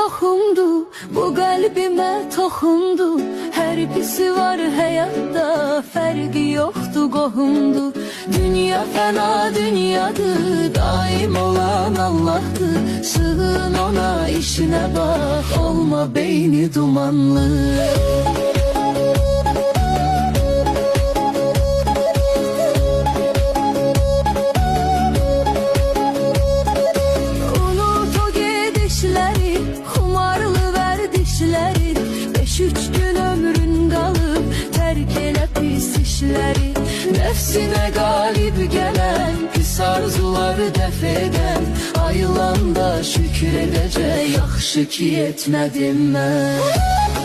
toxundu, bu qəlbimə toxundu. Hər pisi var həyatda, fərqi yoxdur, qohumdur. Dünya fəna dünyadır, daim olan Allahdır. Sığın ona, işinə bax, olma beyni dumanlı. Xumarlı vərdişləri, 5-3 gün ömrün qalıb, tərk elə pis işləri. Nəfsinə qalib gələn, pis arzuları dəf edən, ayılanda şükür edəcək, yaxşı ki etmədim mən.